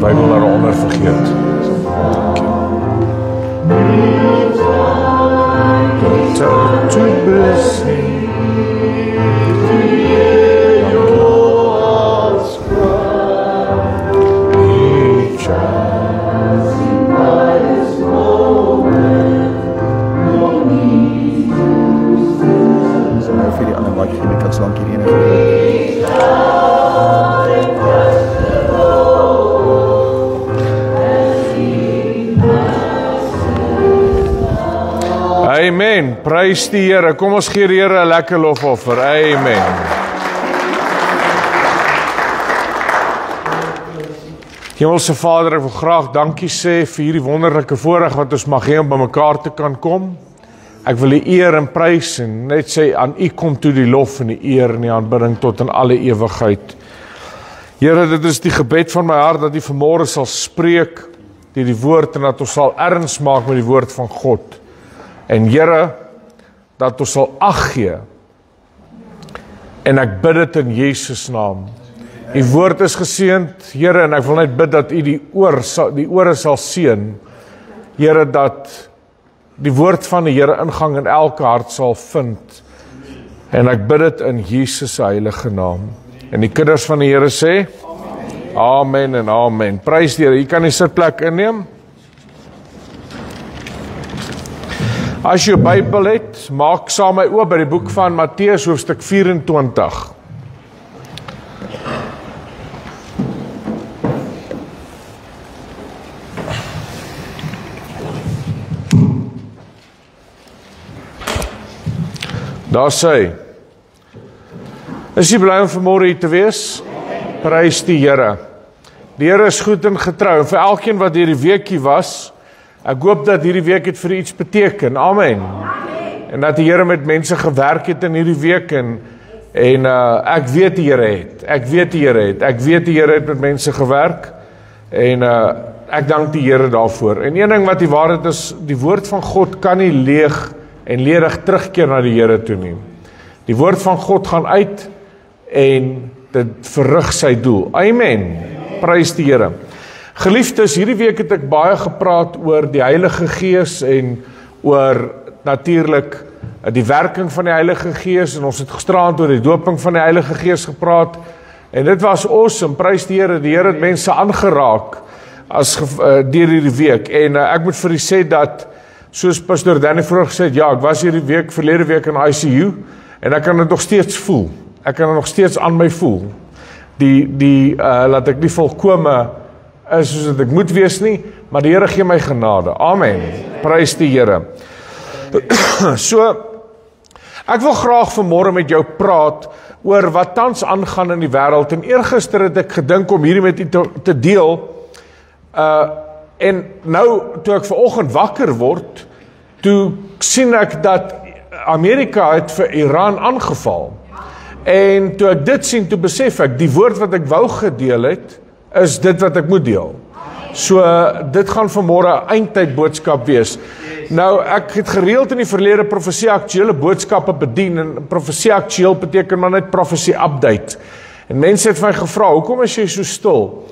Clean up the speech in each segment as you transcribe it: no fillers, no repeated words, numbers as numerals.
Bybel daaronder vergeet. Dankie. To bless Amen, prys die Here, kom ons gee die Here 'n lekker lofoffer, amen. Hemelse Vader, ek wil graag dankie sê vir hierdie wonderlike voorreg wat ons mag hê om by mekaar te kan kom. Ek wil die eer en prys en net sê, aan U kom toe die lof en die eer en die aanbidding tot in alle ewigheid. Here, dit is die gebed van my hart, dat U vanmôre sal spreek deur die woord en dat ons sal erns maak met die woord van God. En Here, dat ons sal ag gee. En ek bid dit in Jesus naam. U woord is geseënd, Here, en ek wil net bid dat U die ore sal seën. Here, dat die woord van die Here ingang in elke hart sal vind. En ek bid dit in Jesus se heilige naam. En die kinders van die Here sê, amen en amen. Prys die Here, jy kan die sitplek inneem. As jy 'n Bybel het, maak saam my oop by die boek van Matteus hoofstuk 24. Daar sê, is jy bly om vanmôre hier te wees? Prys die Here. Die Here is goed en getrou. En vir elkeen wat hierdie weekie was, ek hoop dat hierdie week het vir iets beteken. Amen. En dat die Here met mense gewerk het in hierdie week en ek weet die Here het. Ek weet die Here het met mense gewerk en ek dank die Here daarvoor. En een ding wat die waarheid is, die woord van God kan nie leeg en ledig terugkeer na die Here toe nie. Die woord van God gaan uit en dit verrig sy doel. Amen. Prys die Here. Geliefdes, hierdie week het ek baie gepraat oor die Heilige Gees en oor natuurlik die werking van die Heilige Gees en ons het gisterand oor die doping van die Heilige Gees gepraat en dit was awesome, prys die Here het mense aangeraak deur hierdie week en ek moet vir u sê dat soos Pastor Danny vroeër gesê het, ja, ek was hierdie week, verlede week in ICU en ek kan dit nog steeds voel, ek kan dit nog steeds aan my voel, laat ek nie volkome is soos dat ek moet wees nie, maar die Here gee my genade. Amen. Prys die Here. So, ek wil graag vanmôre met jou praat oor wat tans aangaan in die wêreld. En eergister het ek gedink om hierdie met u te deel. En nou, toe ek vanoggend wakker word, toe sien ek dat Amerika het vir Iran aangeval. En toe ek dit sien, toe besef ek, die woord wat ek wou gedeel het, is dit wat ek moet deel. So, dit gaan vanmôre 'n eindtyd boodskap wees. Nou, ek het gereeld in die verlede profesie aktuele boodskappe bedien, en profesie aktueel beteken maar net profesie update. En mense het my gevra, hoekom is jy so stil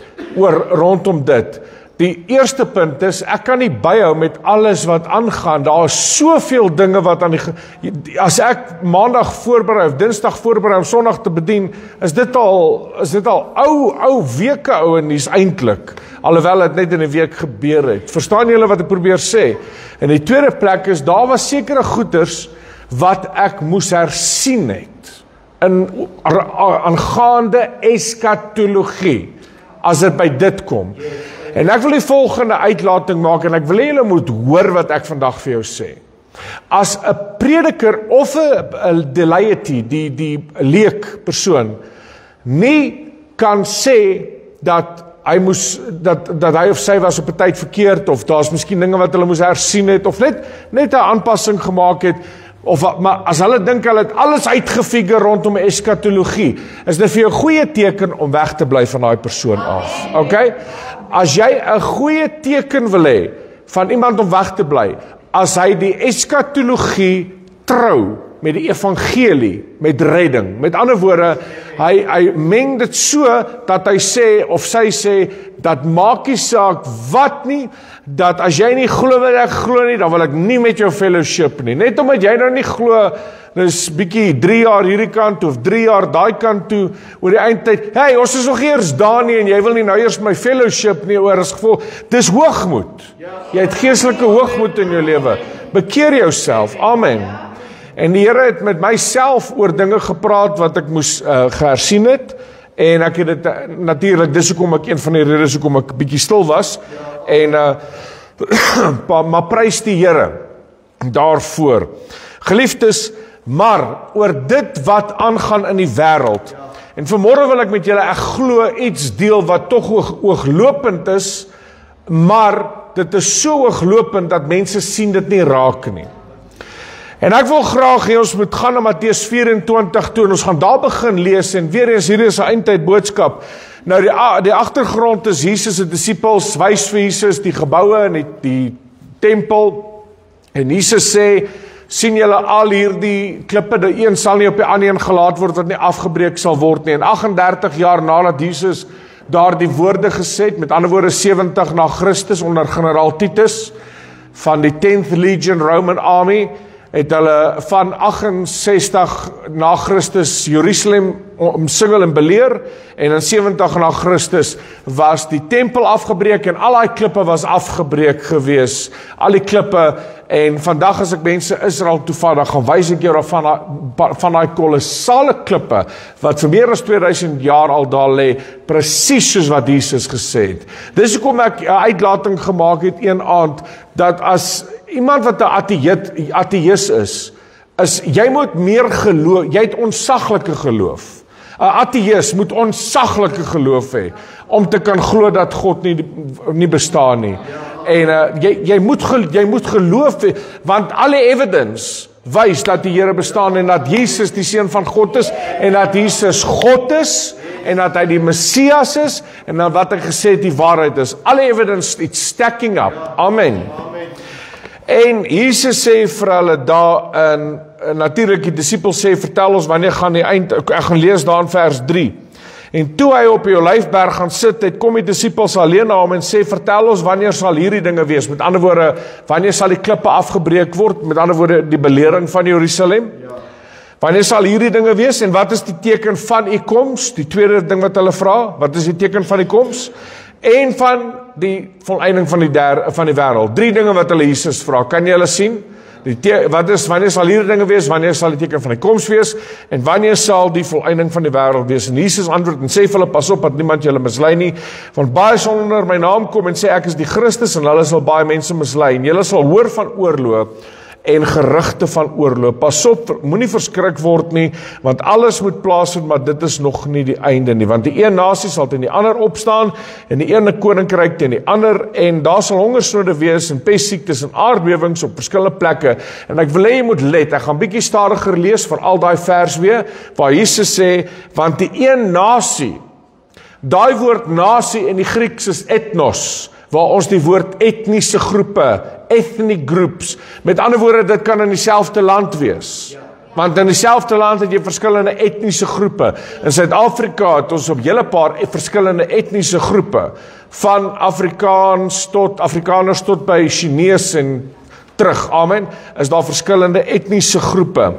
rondom dit? Die eerste punt is, ek kan nie byhou met alles wat aangaan, daar is soveel dinge wat as ek maandag voorberei, of dinsdag voorberei om sondag te bedien, is dit al ou weke ou en dis eintlik, alhoewel dit net in 'n week gebeur het. Verstaan julle wat ek probeer sê? En die tweede plek is, daar was sekere goeders wat ek moes hersien het, aangaande eskatologie, as dit by dit kom. En ek wil die volgende uitlating maak, en ek wil julle moet hoor wat ek vandag vir jou sê. As 'n prediker of 'n laity, die leek persoon, nie kan sê dat hy of sy was op 'n tyd verkeerd, of daar's miskien dinge wat hulle moes hersien het, of net 'n aanpassing gemaak het, maar as hulle dink hulle het alles uitgefigure rondom eskatologie, is dit vir jou 'n goeie teken om weg te bly van daai persoon af. Okay? As jy 'n goeie teken wil hê van iemand om weg te bly, as hy die eskatologie trou met die evangelie, met redding. Met ander woorde, Hy meng dit so, dat hy sê, of sy sê, dat maak nie saak wat nie, dat as jy nie glo wat ek glo nie, dan wil ek nie met jou fellowship nie. Net omdat jy nou nie glo, dis bietjie 3 jaar hierdie kant, of 3 jaar daai kant toe, oor die eindtyd, hey, ons is nog eers daar nie, en jy wil nie nou eers my fellowship nie, oor as gevoel, dis hoogmoed. Jy het geestelike hoogmoed in jou lewe. Bekeer jouself, amen. En die Here het met myself oor dinge gepraat wat ek moes gehersien het, en ek het dit natuurlik, dis hoekom ek een van die redes hoekom ek bietjie stil was, en maar prys die Here daarvoor. Geliefdes, maar oor dit wat aangaan in die wêreld, en vanmôre wil ek met julle, ek glo iets deel wat tog ooglopend is, maar dit is so ooglopend dat mense sien dit nie raak nie. En ek wil graag hê ons moet gaan na Matteus 24 toe, en ons gaan daar begin lees, en weer eens, hier is 'n eindtyd boodskap. Nou die agtergrond is Jesus se disippels wys vir Jesus die geboue en die tempel, en Jesus sê, sien julle al hierdie klippe, die een sal nie op die ander een gelaat word, wat nie afgebreek sal word nie. En 38 jaar nadat Jesus daar die woorde gesê het, met ander woorde 70 na Christus, onder generaal Titus, van die 10th Legion Roman Army, het hulle van 68 na Christus Jerusalem omsingel en beleer, en in 70 na Christus was die tempel afgebreek, en al die klippe was afgebreek gewees, al die klippe, en vandag as ek mense Israel toevat, dan gaan wys ek jou van die kolossale klippe, wat vir meer as 2000 jaar al daar lê, presies soos wat Jesus gesê het. Dis hoekom ek 'n uitlating gemaak het een aand, dat as iemand wat 'n ateïs is, jy moet meer geloof, jy het onsaglike geloof. 'n Ateïs moet onsaglike geloof hê, om te kan glo dat God nie bestaan nie. En jy moet geloof hê, want alle evidence wys dat die Here bestaan, en dat Jesus die Seun van God is, en dat Jesus God is, en dat hy die Messias is, en dat wat hy gesê het die waarheid is. Alle evidence, it's stacking up. Amen. En Jesus sê vir hulle daar, en natuurlik die disciples sê, vertel ons wanneer gaan die eind, ek gaan lees daar in vers 3. En toe hy op die Olyfberg gaan sit, het kom die disciples alleen na hom en sê, vertel ons wanneer sal hierdie dinge wees, met ander woorde, wanneer sal die klippe afgebreek word, met ander woorde die belering van Jerusalem, wanneer sal hierdie dinge wees, en wat is die teken van u koms, die tweede ding wat hulle vra, wat is die teken van die koms, en van die volleinding van die wêreld. 3 dinge wat hulle Jesus vra, kan jy hulle sien? Wanneer sal hierdie dinge wees, wanneer sal die teken van die koms wees, en wanneer sal die volleinding van die wêreld wees? En Jesus antwoord en sê vir hulle, pas op dat niemand julle mislei nie, want baie sal onder my naam kom en sê ek is die Christus, en hulle sal baie mense mislei, en julle sal hoor van oorlog en gerugte van oorlog. Pas op, moenie verskrik word nie, want alles moet plaasvind, maar dit is nog nie die einde nie, want die een nasie sal teen die ander opstaan, en die ene koninkryk teen die ander, en daar sal hongersnoode wees, en pestsiektes en aardbewings op verskillende plekke, en ek wil hê jy moet let, ek gaan bietjie stadiger lees vir al daai vers weer, waar Jesus sê, want die een nasie, daai woord nasie in die Grieks is ethnos, waar ons die woord etniese groepe, ethnic groups, met ander woorde, dit kan in dieselfde land wees. Want in dieselfde land het jy verskillende etniese groepe. In Suid-Afrika het ons op hele paar verskillende etniese groepe, van Afrikaners tot by Chinees en terug, amen, is daar verskillende etniese groepe.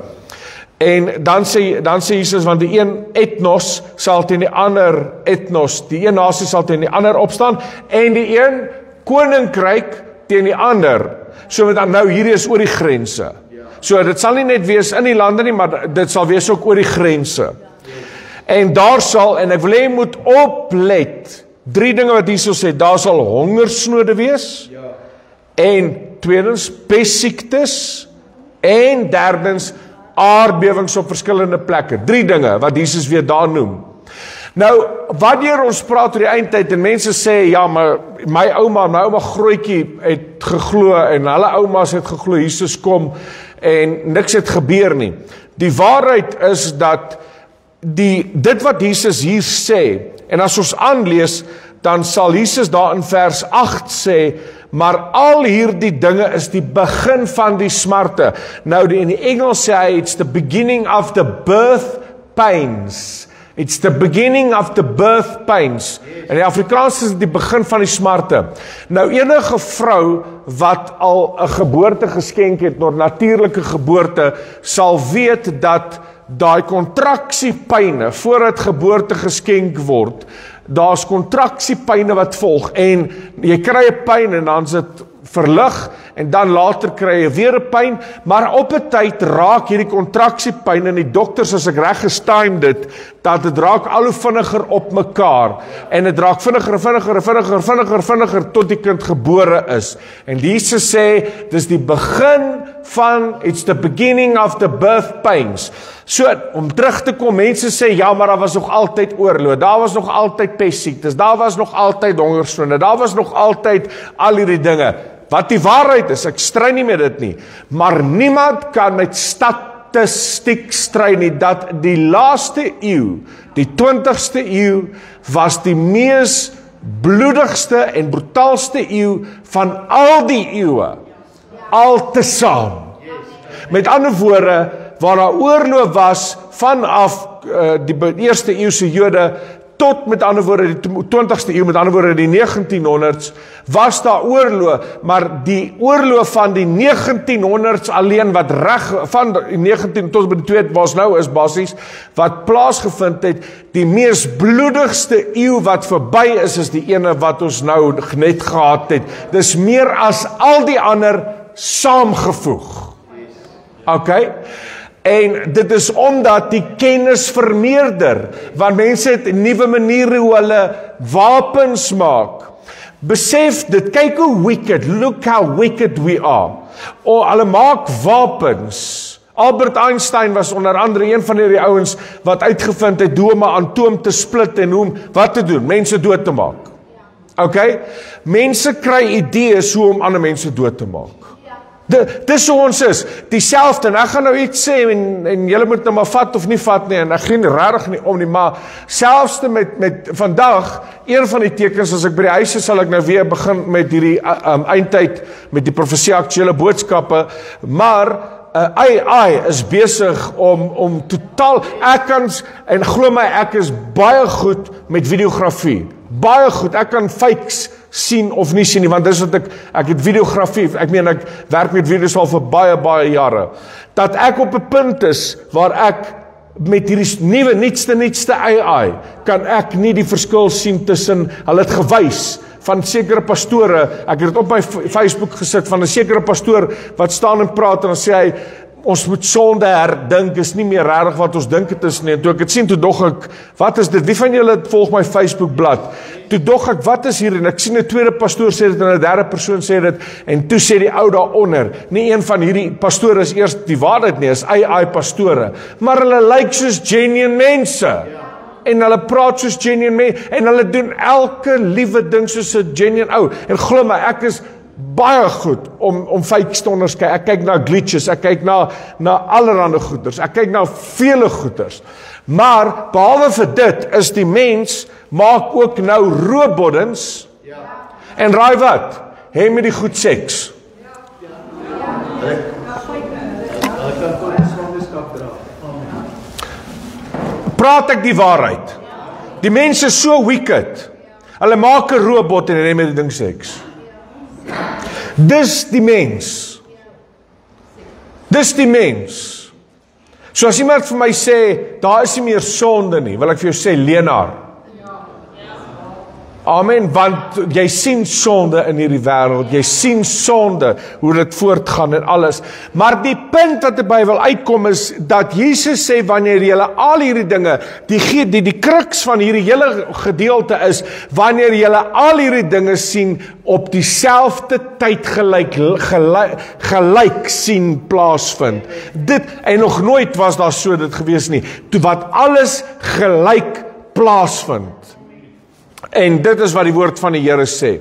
En dan sê Jesus, want die een etnos sal teen die ander etnos, die een nasie sal teen die ander opstaan, en die een koninkryk teen die ander. So dan nou, hierdie is oor die grense. So dit sal nie net wees in die lande nie, maar dit sal wees ook oor die grense. En daar sal, en ek wil hê jy moet oplet, 3 dinge wat Jesus sê, daar sal hongersnoode wees, en tweedens pestsiektes, en derdens aardbewings op verskillende plekke. 3 dinge wat Jesus weer daar noem. Nou, wanneer ons praat oor die eindtyd en mense sê, ja, maar my ouma grootjie het geglo en hulle oumas het geglo Jesus kom en niks het gebeur nie. Die waarheid is dat dit wat Jesus hier sê, en as ons aanlees, dan sal Jesus daar in vers 8 sê, maar al hierdie dinge is die begin van die smarte. Nou in die Engels sê hy, it's the beginning of the birth pains. It's the beginning of the birth pains. In die Afrikaans is dit die begin van die smarte. Nou enige vrou wat al 'n geboorte geskenk het, door natuurlike geboorte, sal weet dat daai kontraksiepyne voordat geboorte geskenk word, daar's kontraksiepyne wat volg en jy kry 'n pyn en dan is dit verlig en dan later kry jy weer 'n pyn, maar op 'n tyd raak hierdie kontraksiepyn en die dokters, as ek reg gestime dit, dat dit raak al hoe vinniger op mekaar en dit raak vinniger tot die kind gebore is. En Jesus sê, dis die begin van, it's the beginning of the birth pains. So, om terug te kom, mense sê, ja, maar daar was nog altyd oorlog, daar was nog altyd pestsiektes, daar was nog altyd hongersnoode, daar was nog altyd al hierdie dinge. Wat die waarheid is, ek stry nie met dit nie, maar niemand kan met statistiek stry nie, dat die laaste eeu, die 20ste eeu, was die mees bloedigste en brutaalste eeu van al die eeue, altesaam. Met ander woorde, waar daar oorlog was vanaf die eerste eeuse Jode tot, met ander woorde, die 20ste eeu, met ander woorde die 1900s, was daar oorlog, maar die oorlog van die 1900s alleen, wat reg, van die 19 tot by die 2 waar ons nou is, basies, wat plaasgevind het, die mees bloedigste eeu wat verby is die ene wat ons nou net gehad het. Dis meer as al die ander saamgevoeg. Okay? En dit is omdat die kennis vermeerder, want mense het nuwe maniere hoe hulle wapens maak. Besef dit, kyk hoe wicked, look how wicked we are. Hulle maak wapens. Albert Einstein was onder andere een van die ouens wat uitgevind het hoe om 'n atoom te split en hoe om wat te doen, mense dood te maak. Okay? Mense kry idees hoe om ander mense dood te maak. Dis hoe ons is, dieselfde, en ek gaan nou iets sê, en julle moet nou maar vat of nie vat nie, en ek geen rarig nie om nie, maar selfs met vandag, een van die tekens, as ek by die huis is, sal ek nou weer begin met hierdie eindtyd, met die profesie aktuele boodskappe, maar AI is besig om totaal, en glo my, ek is baie goed met videografie, baie goed, ek kan fakes sien of nie sien nie, want dis wat ek het videografie, ek werk met video's al vir baie jare, dat ek op 'n punt is, waar ek met hierdie nuwe, nuutste AI, kan ek nie die verskil sien tussen, hulle het gewys, van sekere pastore, ek het dit op my Facebook gesit, van 'n sekere pastoor, wat staan en praat, en dan sê hy, ons moet sonde herdink, is nie meer regtig wat ons dink het is nie, en toe ek het sien, toe dog ek, wat is dit, wie van julle volg my Facebook blad, toe dog ek, wat is hier, en ek sien 'n tweede pastoor sê dit, en 'n derde persoon sê dit, en toe sê die ou daaronder, nie een van hierdie pastore is eers die waarheid nie, is AI pastore, maar hulle lyk soos genuine mense, en hulle praat soos genuine mense, en hulle doen elke liewe ding soos 'n genuine ou, en glo my, ek is baie goed om fakes te onderskei, ek kyk na glitches, ek kyk na allerhande goeders, ek kyk na vele goeders, maar behalwe vir dit, is die mens, maak ook nou robottens, en raai wat, hê met die goed seks. Praat ek die waarheid? Die mense is so wicked, hulle maak 'n robot en hê met die ding seks. Dis die mens. Dis die mens. So as iemand vir my sê, daar is nie meer sonde nie, wil ek vir jou sê, leenaar. Amen, want jy sien sonde in hierdie wêreld, jy sien sonde, hoe dit voortgaan en alles. Maar die punt wat erbij wil uitkom is, dat Jesus sê, wanneer jylle al hierdie dinge, die kruks van hierdie hele gedeelte is, wanneer jylle al hierdie dinge sien, op dieselfde tyd gelyk sien plaasvind. Dit, en nog nooit was daar so dit gewees nie, toe wat alles gelyk plaasvind. En dit is wat die woord van die Here sê.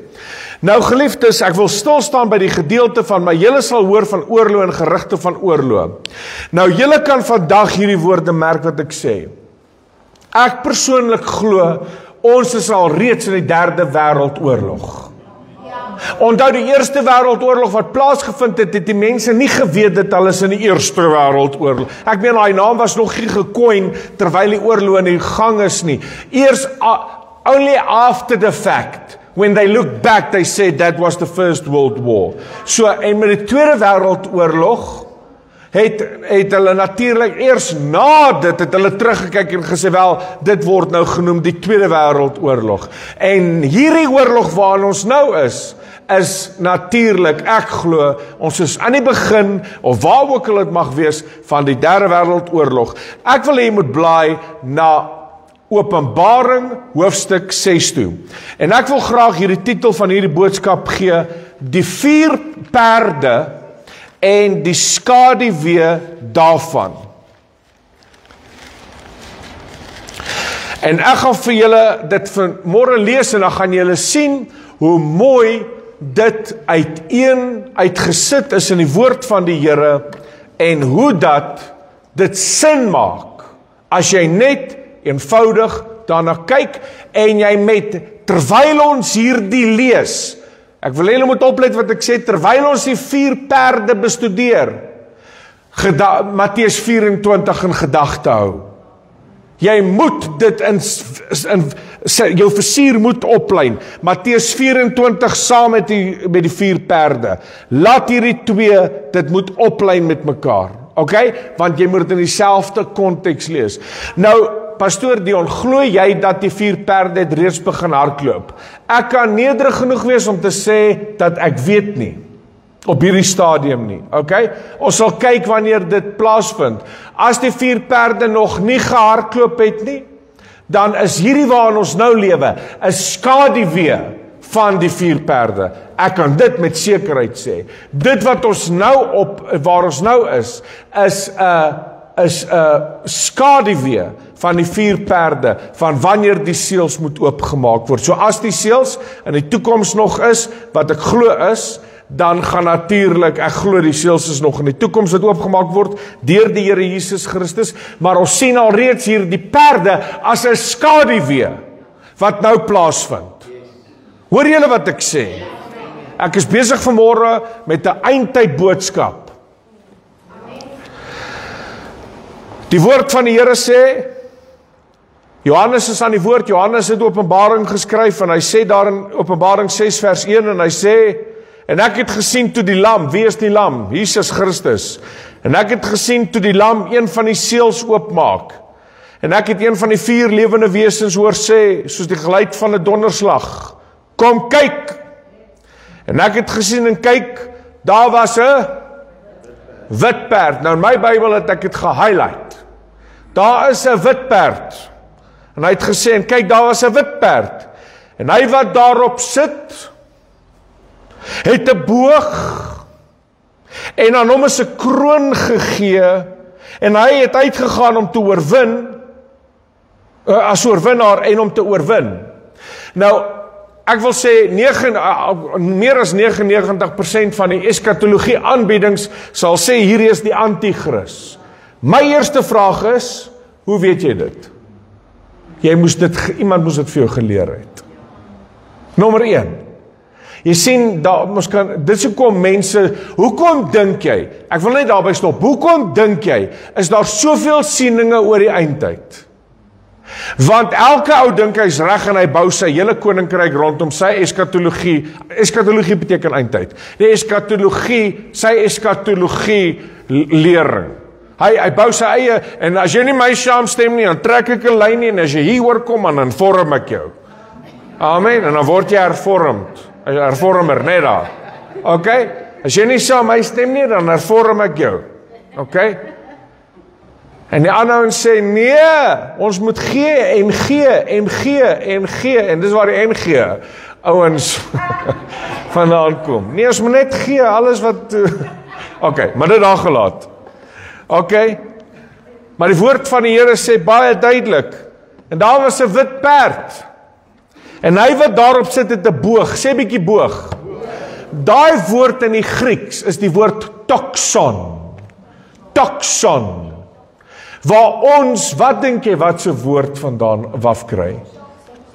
Nou geliefdes, ek wil stil staan by die gedeelte van, maar julle sal hoor van oorlog en gerugte van oorlog. Nou julle kan vandag hierdie woorde merk wat ek sê. Ek persoonlik glo, ons is al reeds in die 3de wêreldoorlog. Onthou die Eerste Wêreldoorlog wat plaasgevind het, het die mense nie geweet dat hulle is in die Eerste Wêreldoorlog. Ek meen, daai naam was nog nie gecoin terwyl die oorlog in die gang is nie. Eers only after the fact, when they look back, they said that was the First World War. So, en met die Tweede Wêreldoorlog het hulle natuurlik eers na dit het hulle teruggekyk en gesê, wel, dit word nou genoem die Tweede Wêreldoorlog. En hierdie oorlog waarin ons nou is natuurlik, ek glo, ons is aan die begin, of waar ook al dit mag wees, van die Derde Wêreldoorlog. Ek wil hê jy moet blaai na Openbaring hoofstuk 6 toe. En ek wil graag hierdie titel van hierdie boodskap gee, die 4 perde en die skaduwee daarvan. En ek gaan vir julle dit vanmôre lees en dan gaan julle sien hoe mooi dit uitgesit is in die woord van die Here en hoe dat dit sin maak as jy net eenvoudig daarna kyk en jy terwyl ons hierdie lees, ek wil hê julle moet oplet wat ek sê, terwyl ons die 4 perde bestudeer, Matteus 24 in gedagte hou. Jy moet dit jou versuur moet oplyn. Matteus 24 saam met die 4 perde. Laat hierdie 2 dit moet oplyn met mekaar. Okay? Want jy moet dit in dieselfde konteks lees. Nou, Pastoor Dion, glo jy dat die 4 perde het reeds begin hardloop? Ek kan nederig genoeg wees om te sê dat ek weet nie. Op hierdie stadium nie. Okay? Ons sal kyk wanneer dit plaasvind. As die 4 perde nog nie gehardloop het nie, dan is hierdie waarin ons nou lewe 'n skaduwee van die 4 perde. Ek kan dit met sekerheid sê. Dit wat ons nou waar ons nou is 'n skaduwee van die 4 perde, van wanneer die seels moet oopgemaak word. So as die seels in die toekoms nog is, wat ek glo is, dan gaan natuurlik, ek glo die seels is nog in die toekoms wat oopgemaak word, deur die Here Jesus Christus, maar ons sien al reeds hier die perde as 'n skaduwee, wat nou plaasvind. Hoor julle wat ek sê? Ek is besig vanmôre met 'n eindtyd boodskap. Die woord van die Here sê, Johannes is aan die woord, Johannes het Openbaring geskryf, en hy sê daar in Openbaring 6 vers 1, en hy sê, en ek het gesien toe die lam, wie is die lam? Jesus Christus. En ek het gesien toe die lam een van die seels oopmaak. En ek het een van die 4 lewende wesens hoor sê, soos die geluid van 'n donderslag, kom kyk. En ek het gesien en kyk, daar was 'n wit perd. Nou in my Bybel het ek dit gehighlight. Daar is 'n wit perd. En hy het gesê, en kyk, daar was 'n wit perd. En hy wat daarop sit, het 'n boog, en aan hom is 'n kroon gegee, en hy het uitgegaan om te oorwin, as oorwinnaar en om te oorwin. Nou, ek wil sê, meer as 99% van die eskatologie aanbiedings sal sê, hierdie is die antichrist. My eerste vraag is, hoe weet jy dit? Iemand moes dit vir jou geleer het. Nommer 1. Jy sien, dit is hoekom mense, hoekom dink jy, ek wil net daarby stop, hoekom dink jy, is daar soveel sieninge oor die eindtyd? Want elke ou dink hy is reg en hy bou sy hele koninkryk rondom sy eskatologie. Eskatologie beteken eindtyd. Die sy eskatologie lering. Hy bou sy eie, en as jy nie my saamstem nie, dan trek ek 'n lyn nie, en as jy hier oorkom, dan vorm ek jou. Amen, en dan word jy hervormer, net daar. Okay? As jy nie saam my stem nie, dan hervorm ek jou. Okay? En die ander ouens sê, nee, ons moet gee en gee en gee en gee, en dis waar die NG ouens vandaan kom. Nee, ons moet net gee, alles wat... Okay, maar dit daar gelaat. Okay, maar die woord van die Here sê baie duidelik, en daar was 'n wit perd, en hy wat daarop sit het 'n boog, sê bietjie boog. Daai woord in die Grieks is die woord toxon. Toxon. Waar ons, wat dink jy, wat se woord vandaan afkry?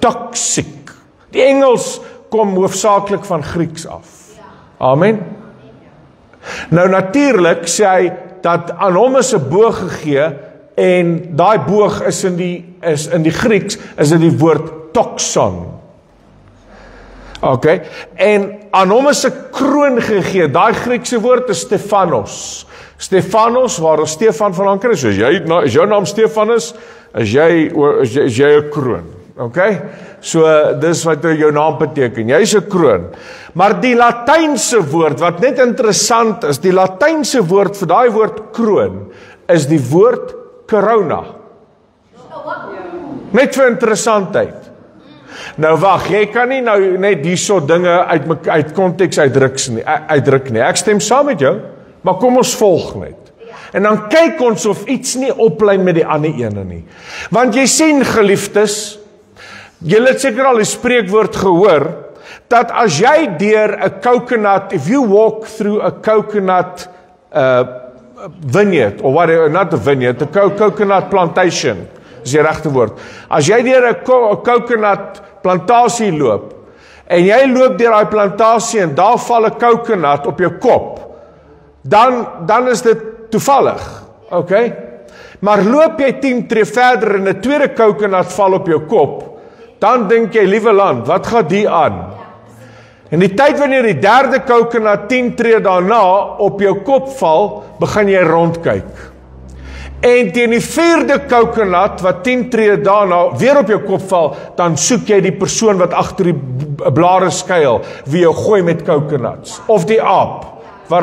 Toxic. Die Engels kom hoofsaaklik van Grieks af. Amen. Nou natuurlik sê hy dat aan hom is 'n boog gegee en daai boog is in die Grieks is dit die woord toxon. Okay, en aan hom is 'n kroon gegee. Daai Griekse woord is Stefanos. Stefanos, waar Stefan van anker is. So as jou naam Stefan is jy 'n kroon. Okay? So dis wat jou naam beteken. Jy's 'n kroon. Maar die Latynse woord wat net interessant is, die Latynse woord vir daai woord kroon is die woord corona. Net vir interessantheid. Nou wag, jy kan nie nou net hierso dinge uit konteks uitdruk nie. Ek stem saam met jou, maar kom ons volg net. En dan kyk ons of iets nie oplyn met die ander ene nie. Want jy sien geliefdes, julle het seker al die spreekwoord gehoor, dat as jy deur 'n coconut, if you walk through a coconut vineyard, or whatever, not a vineyard, a coconut plantation, is die regte woord. As jy deur 'n coconut plantasie loop, en jy loop deur daai plantasie en daar val 'n coconut op jou kop, dan is dit toevallig, okay? Maar loop jy 10 tree verder en 'n tweede coconut val op jou kop, dan dink jy, liewe land, wat gaan die aan? En die tyd wanneer die derde coconut 10 tree daarna op jou kop val, begin jy rondkyk. En teen die vierde coconut wat 10 tree daarna weer op jou kop val, dan soek jy die persoon wat agter die blare skuil, wie jou gooi met coconuts, of die aap wat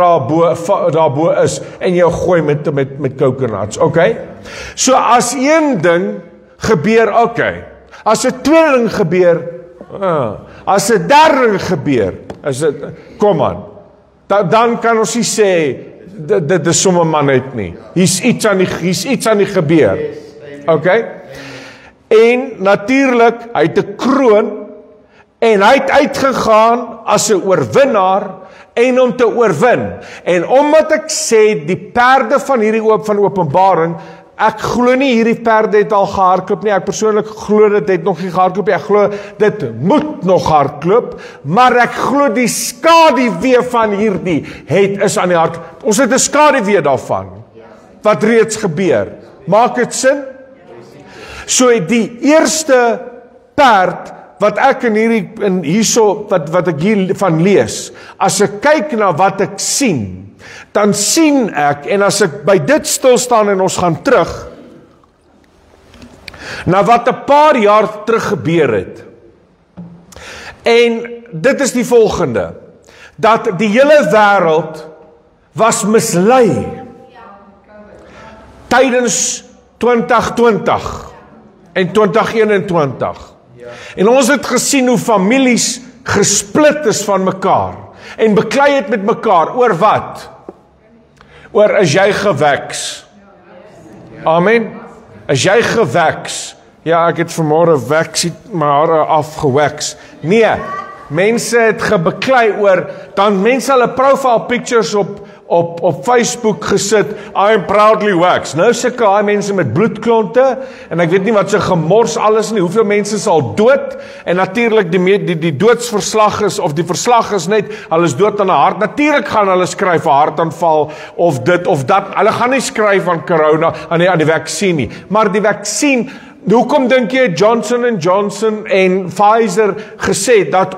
daarbo is en jou gooi met coconuts, okay? So as een ding gebeur, okay. As 'n tweede ding gebeur, as 'n derde ding gebeur, kom aan. Dan kan ons nie sê dit is sommer maar net nie. Hier's iets aan die gebeur. Okay? En natuurlik, hy het 'n kroon en hy het uitgegaan as 'n oorwinnaar en om te oorwin. En omdat ek sê die perde van hierdie van Openbaring, ek glo nie hierdie perde het al gehardloop nie. Ek persoonlik glo dit het nog nie gehardloop nie. Ek glo dit moet nog hardloop, maar ek glo die skaduwee van hierdie is aan die hart. Ons het 'n skaduwee daarvan wat reeds gebeur. Maak dit sin? So die eerste perd wat ek hierso wat ek hier van lees, as ek kyk na wat ek sien, dan sien ek, en as ek by dit stil staan en ons gaan terug, na wat 'n paar jaar terug gebeur het. En dit is die volgende, dat die hele wêreld was mislei tydens 2020 en 2021. En ons het gesien hoe families gesplit is van mekaar en beklei het met mekaar oor wat? Oor is jy geweks? Amen. Is jy geweks? Ja, ek het vanmôre my hare afgeweks. Nee, mense het gebeklei oor, dan mense hulle profile pictures op Facebook gesit, I am proudly waxed. Nou sulke daai mense met bloedklonte, en ek weet nie wat se gemors alles nie, hoeveel mense is al dood, en natuurlik die doodsverslag is, of die verslag is net, hulle is dood aan 'n hart. Natuurlik gaan hulle skryf 'n hartaanval, of dit of dat, hulle gaan nie skryf aan corona, aan die vaksin nie, maar die vaksin, hoekom dink jy Johnson & Johnson en Pfizer gesê dat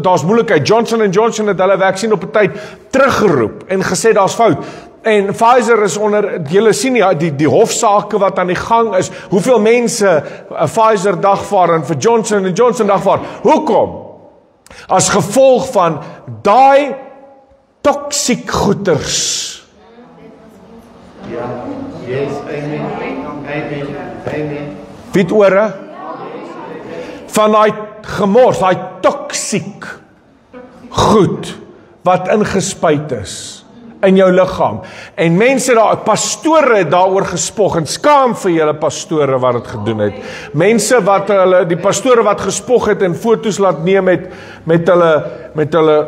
daar's moeilikheid? Johnson & Johnson het hulle vaksin op 'n tyd teruggeroep en gesê daar's fout. En Pfizer is onder, julle sien die hofsaake wat aan die gang is, hoeveel mense Pfizer dagvaar en vir Johnson & Johnson dagvaar. Hoekom? As gevolg van daai toksiek goeters. Ja, yes, amen. Amen. Wie het ore? Van daai gemors, daai toksiek goed wat ingespuit is in jou liggaam. En mense pastore het daaroor gespog, en skaam vir julle pastore wat dit gedoen het. Mense wat die pastore wat gespog het en foto's laat neem met hulle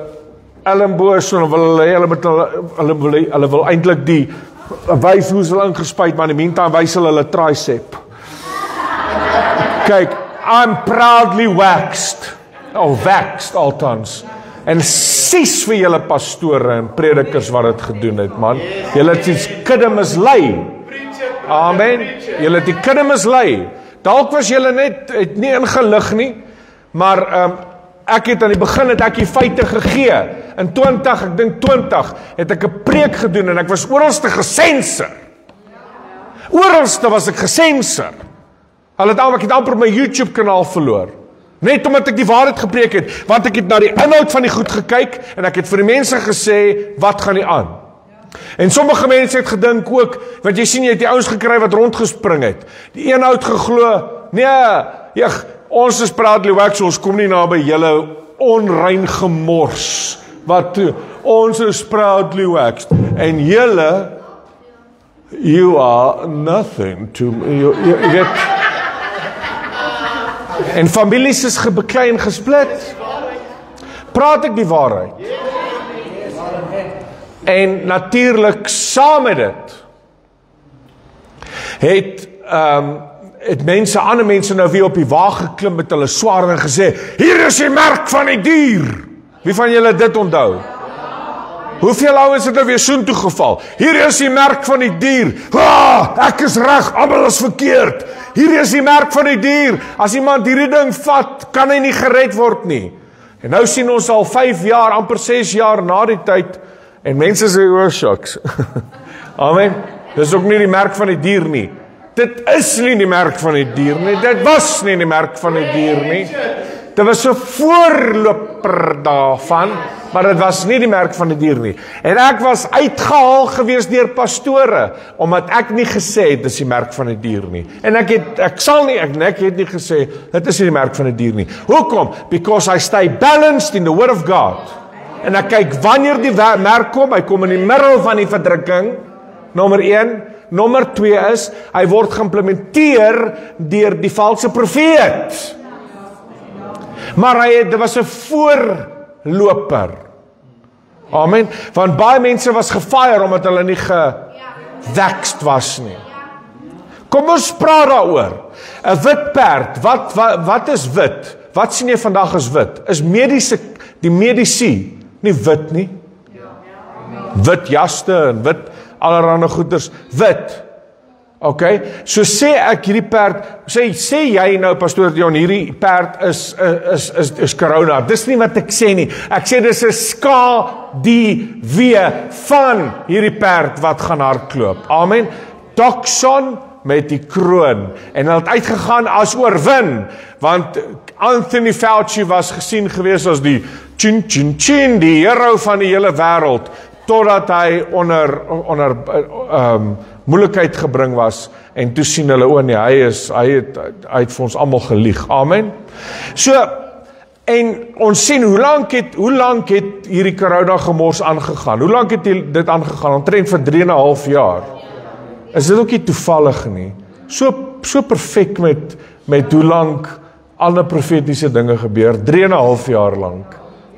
elmboos, en hulle wil eintlik die wys hoe hulle ingespuit, maar in die meantime wys hulle tricep. Kyk, I'm proudly waxed. Waxed althans. En 6 vir julle pastore en predikers wat dit gedoen het, man. Julle het die kudde mislei. Amen. Julle het die kudde mislei. Dalk was julle het nie ingelig nie, maar ek het aan die begin die feite gegee. In 20, het ek 'n preek gedoen en ek was oralste gesenser. Oralste was ek gesenser. Ek het amper my YouTube kanaal verloor. Net omdat ek die waarheid gepreek het, want ek het na die inhoud van die goed gekyk en ek het vir die mense gesê, wat gaan nie aan? En sommige mense het gedink ook, want jy sien jy het die ouens gekry wat rondgespring het. Die een oud geglo, nee, ons is Proudly Waxed, ons kom nie na by julle onrein gemors. Wat toe? Ons is Proudly Waxed. En julle, you are nothing to me. You weet. En families is gebeklei en gesplit. Praat ek die waarheid? En natuurlik saam met dit het ander mense nou weer op die wa geklim met hulle swaarde en gesê, hier is die merk van die dier. Wie van julle dit onthou? Hoeveel ouens het nou weer soontoe geval? Hier is die merk van die dier. Ek is reg, almal is verkeerd. Hier is die merk van die dier. As iemand hierdie ding vat, kan hy nie gered word nie. En nou sien ons al 5 jaar, amper 6 jaar na die tyd, en mense sê, shucks. Amen. Dis ook nie die merk van die dier nie. Dit is nie die merk van die dier nie. Dit was nie die merk van die dier nie. Dit was 'n voorloper daarvan, maar dit was nie die merk van die dier nie. En ek was uitgehaal gewees deur pastore, omdat ek nie gesê het, dis die merk van die dier nie. En ek het nie gesê, dit is nie die merk van die dier nie. Hoekom? Because I stay balanced in the word of God. En ek kyk wanneer die merk kom, hy kom in die middel van die verdrukking, nommer 1. Nommer 2 is, hy word geïmplementeer deur die valse profeet. Maar dit was 'n voorloper. Amen. Want baie mense was gefire omdat hulle nie gewaxed was nie. Kom ons praat daaroor. 'n Wit perd, wat is wit? Wat sien jy vandag as wit? Is die medici nie wit nie? Wit jaste en wit allerhande goeders, wit. Okay, so sê ek hierdie perd, sê jy nou pastoor Jan, hierdie perd is corona. Dis nie wat ek sê nie. Ek sê dis 'n skaduwee van hierdie perd wat gaan hardloop. Amen. Toxon met die kroon en hulle het uitgegaan as oorwin, want Anthony Fauci was gesien gewees as die die hero van die hele wêreld, totdat hy onder moeilikheid gebring was, en toe sien hulle, nee, hy het vir ons almal gelieg. Amen. So, en ons sien, hoe lank het hierdie corona gemors aangegaan? Hoe lank het dit aangegaan? Omtrent vir 3,5 jaar. Is dit ook nie toevallig nie? So perfek met hoe lank ander profetiese dinge gebeur, 3,5 jaar lank.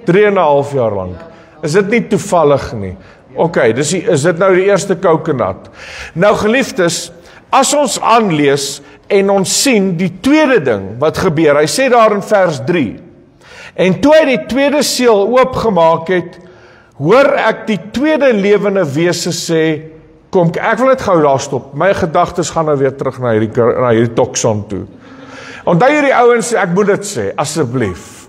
3,5 jaar lank. Is dit nie toevallig nie? Okay, is dit nou die eerste coconut? Nou geliefdes, as ons aanlees en ons sien die tweede ding wat gebeur, hy sê daar in vers 3, en toe hy die tweede seël oopgemaak het, hoor ek die tweede lewende wese sê, kom, ek wil net gou daar stop, my gedagtes gaan nou weer terug na hierdie toxon toe. Onthou hierdie ouens, ek moet dit sê, asseblief,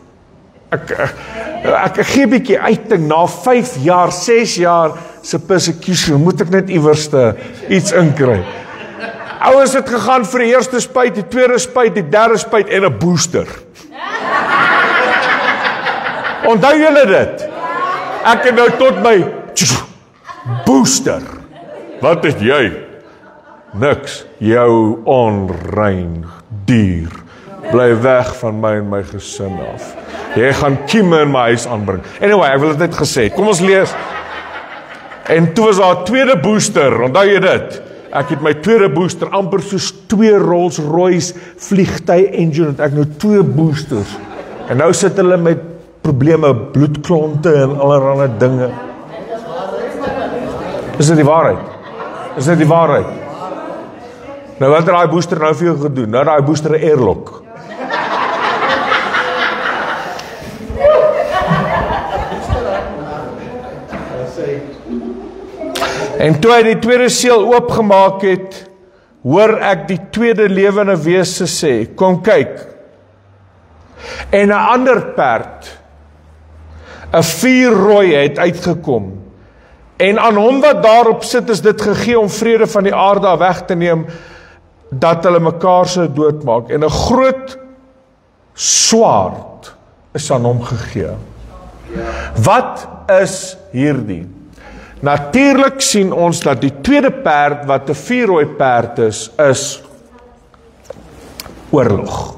ek gee 'n bietjie uitdink, na 5 jaar, 6 jaar se persecution, moet ek net iewerste iets inkry. Ouens het gegaan vir die eerste spuit, die tweede spuit, die derde spuit en 'n booster. Onthou julle dit? Ek het nou tot my booster. Wat is jy? Niks, jou onrein dier. Bly weg van my en my gesin af. Jy gaan kieme in my huis aanbring. Anyway, ek wil dit net gesê. Kom ons lees. En toe was daar 'n tweede booster. Onthou jy dit? Ek het my tweede booster amper soos 2 Rolls-Royce vliegtuig engine, het ek nou 2 boosters. En nou sit hulle met probleme, bloedklonte en allerlei dinge. Is dit die waarheid? Is dit die waarheid? Nou wat het daai booster nou vir jou gedoen? Nou daai booster 'n airlock. En toe hy die tweede seël oopgemaak het, hoor ek die tweede lewende wese sê, kom kyk. En 'n ander perd, 'n vuurrooi het uitgekom. En aan hom wat daarop sit is dit gegee om vrede van die aarde weg te neem, dat hulle mekaar sou doodmaak. En 'n groot swaard is aan hom gegee. Wat is hierdie? Natuurlik sien ons dat die tweede perd wat 'n vuurrooi perd is oorlog.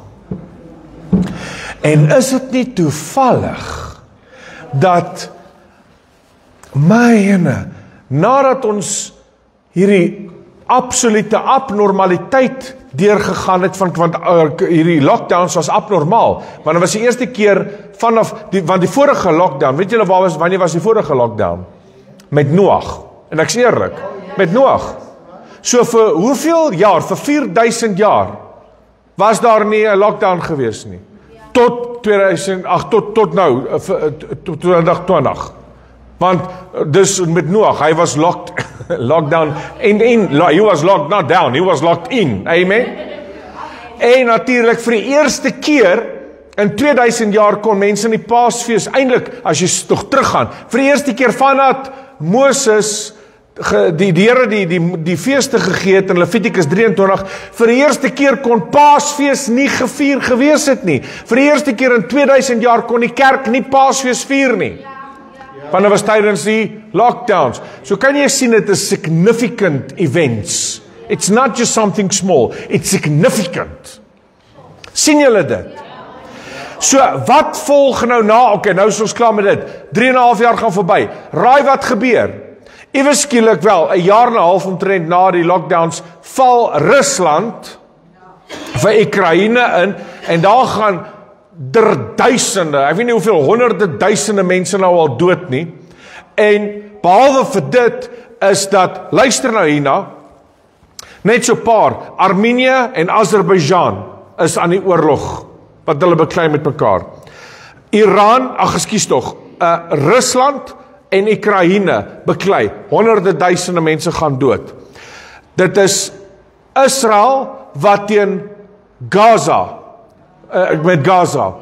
En is dit nie toevallig dat nadat ons hierdie absolute abnormaliteit deurgegaan het want hierdie lockdowns was abnormaal, want dit was die eerste keer want die vorige lockdown, weet julle wanneer was die vorige lockdown? Met Noag, en ek is eerlik, met Noag. So vir hoeveel jaar, vir 4000 jaar, was daar nie 'n lockdown gewees nie. Tot 2008, tot nou, 2020. Want dus met Noag, hy was locked down, he was locked not down, he was locked in, amen? En natuurlik vir die eerste keer, in 2000 jaar kon mense in die Paasfees, eintlik, as jy nog teruggaan, vir die eerste keer vanaf Moses, die Here die feeste gegee het in Levitikus 23, vir die eerste keer kon Paasfees nie gevier gewees het nie. Vir die eerste keer in 2000 jaar kon die kerk nie Paasfees vier nie. Want dit was tydens die lockdowns. So kan jy sien, dit is significant events. It's not just something small, it's significant. Sien julle dit? So, wat volg nou na? Okay, nou is ons klaar met dit. 3,5 jaar gaan verby. Raai wat gebeur? Ewe skielik wel, 'n jaar en 'n half omtrent na die lockdowns, val Rusland vir Oekraïne in, en daar gaan duisende, ek weet nie hoeveel, honderde duisende mense nou al dood nie. En behalwe vir dit, is dat, luister nou hierna, net so paar, Armenië en Azerbaijan is aan die oorlog, wat hulle beklei met mekaar. Iran, Rusland en Oekraïne beklei. Honderde duisende mense gaan dood. Dit is Israel wat teen Gaza, met Gaza,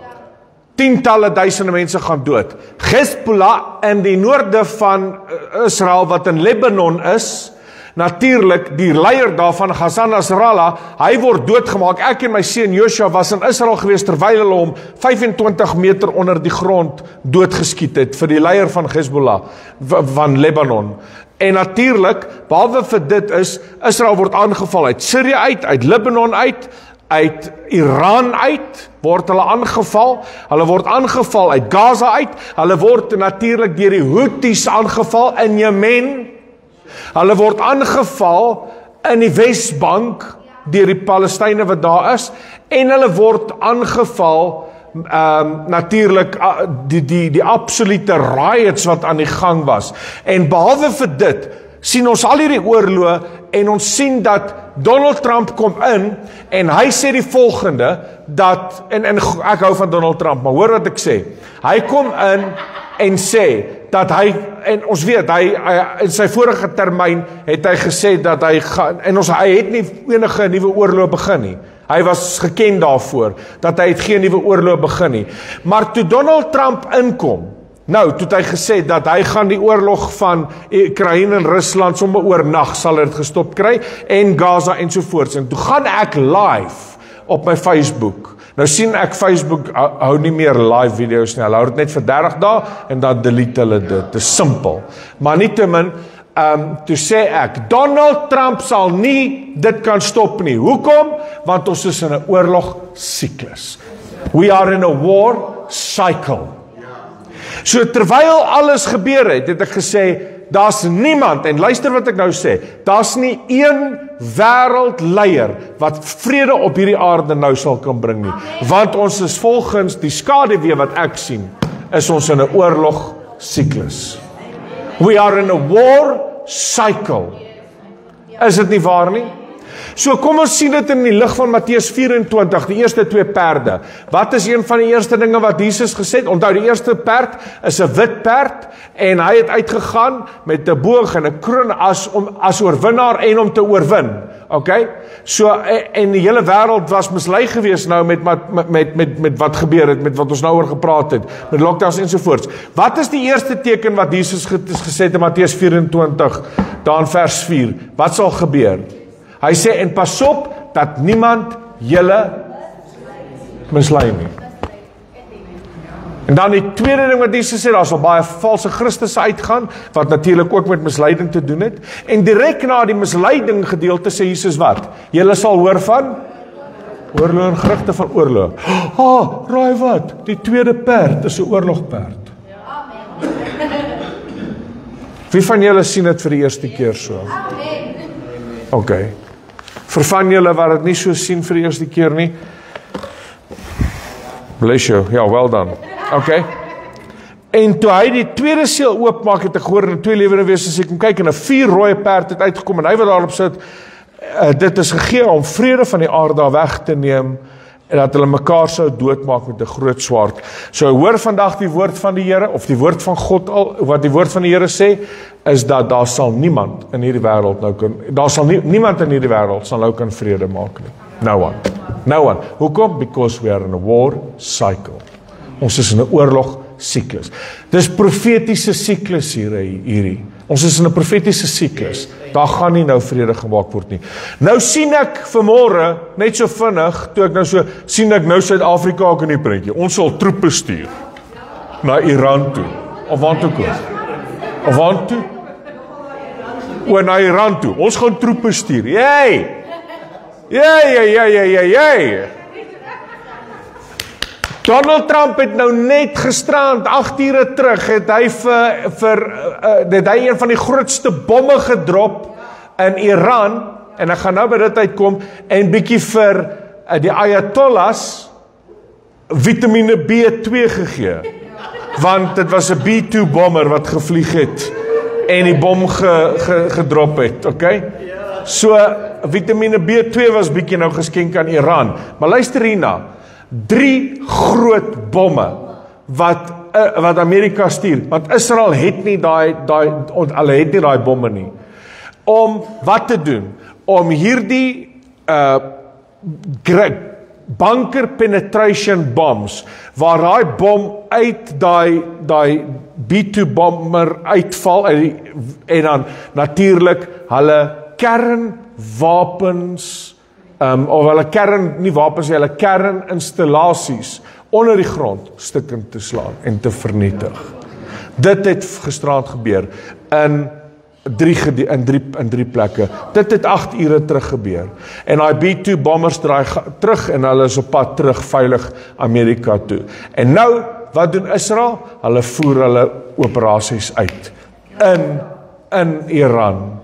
tientalle duisende mense gaan dood. Hezbollah in die noorde van Israel wat in Lebanon is, natuurlik die leier daarvan, Hassan Nasrallah, hy word doodgemaak. Ek en my seun Joshua was in Israel gewees terwyl hulle hom 25 meter onder die grond doodgeskiet het vir die leier van Hezbollah van Lebanon. En natuurlik, behalwe vir dit is Israel word aangeval uit Syrië uit Libanon uit Iran uit, word hulle aangeval. Hulle word aangeval uit Gaza uit. Hulle word natuurlik deur die Houthis aangeval in Jemen. Hulle word aangeval in die Wesbank deur die Palestynë wat daar is, en hulle word aangeval natuurlik die absolute riots wat aan die gang was. En behalwe vir dit sien ons al hierdie oorloë, en ons sien dat Donald Trump kom in en hy sê die volgende, dat en ek hou van Donald Trump, maar hoor wat ek sê. Hy kom in en sê dat hy, en ons weet, hy in sy vorige termyn het hy gesê dat hy gaan, en hy het nie enige nuwe oorlog begin nie. Hy was geken daarvoor, dat hy het geen nuwe oorlog begin nie. Maar toe Donald Trump inkom, nou, toe het hy gesê dat hy gaan die oorlog van Oekraïne en Rusland sommer oornag sal dit gestop kry, en Gaza ensovoorts. En toe gaan ek live op my Facebook. Nou sien ek Facebook hou nie meer live video's nie, hulle hou dit net vir 30 dae en dan delete hulle dit. Dit is simpel. Maar nietemin, toe sê ek, Donald Trump sal nie dit kan stop nie. Hoekom? Want ons is in 'n oorlog siklus. We are in a war cycle. So terwyl alles gebeur het ek gesê, daar's niemand, en luister wat ek nou sê, daar's nie een wêreldleier wat vrede op hierdie aarde nou sal kan bring nie. Want ons is volgens die skaduwee wat ek sien, is ons in 'n oorlog siklus. We are in a war cycle. Is dit nie waar nie? So kom ons sien dit in die lig van Matteus 24, die eerste 2 perde. Wat is een van die eerste dinge wat Jesus gesê het? Onthou, die eerste perd is 'n wit perd en hy het uitgegaan met 'n boog en 'n kroon as oorwinnaar en om te oorwin. Okay? So en die hele wêreld was mislei gewees nou met wat gebeur het, met wat ons nou oor gepraat het, met lockdowns ensovoorts. Wat is die eerste teken wat Jesus gesê het in Matteus 24, daar in vers 4? Wat sal gebeur? Hy sê, en pas op dat niemand julle mislei nie. En dan die tweede ding wat Jesus sê, daar sal baie valse Christusse uitgaan, wat natuurlik ook met misleiding te doen het. En direk na die misleiding gedeelte sê Jesus wat? Julle sal hoor van oorlog en gerugte van oorlog. Raai wat? Die tweede perd is 'n oorlogperd. Wie van julle sien dit vir die eerste keer so? Okay. Vir van julle wat dit nie so sien vir die eerste keer nie, bless you, ja, well done. Okay. En toe hy die tweede seël oopmaak, het ek gehoor in 2 lewende wesens, ek kom kyk en 'n 4 rooi perd het uitgekom en hy wat daarop sit, dit is gegee om vrede van die aarde daar weg te neem en dat hulle mekaar sou doodmaak met 'n groot swaard. So hoor vandag die woord van die Here of die woord van God al, wat die woord van die Here sê, is dat daar sal niemand in hierdie wêreld nou kan, niemand in hierdie wêreld sal nou kan vrede maak nie. No one. No one. Hoekom? Because we are in a war cycle. Ons is in 'n oorlog siklus. Dis profetiese siklus hierdie. Ons is in 'n profetiese siklus. Daar gaan nie nou vrede gemaak word nie. Nou sien ek vanmôre, net so vinnig, toe ek nou so, sien ek nou Suid-Afrika ook in die prentjie. Ons sal troepe stuur na Iran toe. Of waar toe kom? Of waar toe? Na Iran toe. Ons gaan troepe stuur. Jy! Donald Trump het nou net gisterand 8 ure terug het hy het hy een van die grootste bomme gedrop in Iran en ek gaan nou by dit uitkom en bietjie vir die Ayatollahs vitamine B2 gegee want dit was 'n B2 bommer wat gevlieg het en die bom gedrop het, okay? So vitamine B2 was bietjie nou geskenk aan Iran. Maar luister hierna, 3 groot bomme wat Amerika stuur, want Israel het nie hulle het nie daai bomme nie. Om wat te doen? Om hierdie bunker penetration bombs, waar daai bom uit daai B2 bomber uitval en dan natuurlik hulle kernwapens of hulle hulle kerninstallasies onder die grond stukkend te slaan en te vernietig. Dit het gisterand gebeur in 3 plekke. Dit het 8 ure terug gebeur. En daai B2 bombers draai terug en hulle is op pad terug veilig Amerika toe. En nou, wat doen Israel? Hulle voer hulle operasies uit in Iran.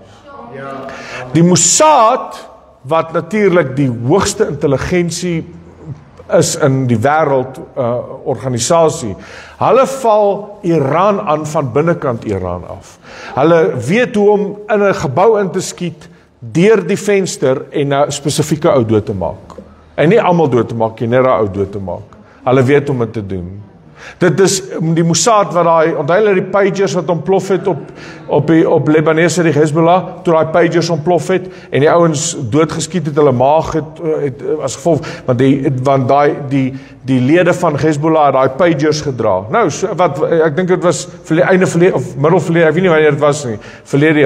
Die Mossad, wat natuurlik die hoogste intelligensie is in die wêreld organisasie. Hulle val Iran aan van binnekant Iran af. Hulle weet hoe om in 'n gebou in te skiet deur die venster en 'n spesifieke ou dood te maak. En nie almal dood te maak nie, net 'n ou dood te maak. Hulle weet om dit te doen. Dit is die Mossad wat onthou hulle die pagers wat ontplof het op Libanese die Hezbollah, toe daai pagers ontplof het en die ouens doodgeskiet het, hulle maag het as gevolg want die lede van Hezbollah het daai pagers gedra. Nou ek dink dit was einde of middelverlede, ek weet nie wanneer dit was nie,